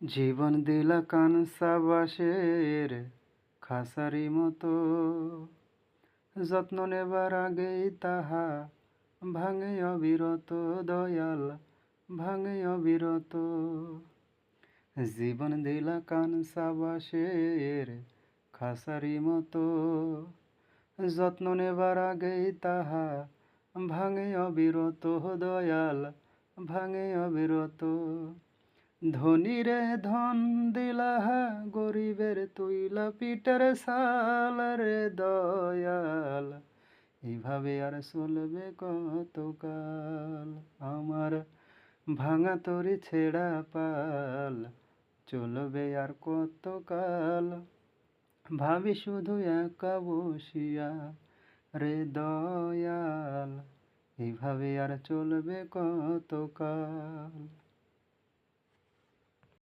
জীবন দিলা কানসা বাঁশের খাসারি মতো, যত্ন নেবার আগেই তাহা ভাঙে অবিরত। দয়াল ভাঙে অবিরত। জীবন দিলা কানসা বাঁশের খাসারি মতো, যত্ন নেবার আগেই তাহা ভাঙে অবিরত। দয়াল ভাঙে অবিরত। ধনীরে ধন দিলাহা, গরিবের তুইলা পিঠের ছাল রে দয়াল। এইভাবে আর চলবে কতকাল, আমার ভাঙা তরি ছেঁড়া পাল চলবে আর কতকাল। ভাবি শুধু একা বসিয়া রে দয়াল, এইভাবে আর চলবে কতকাল।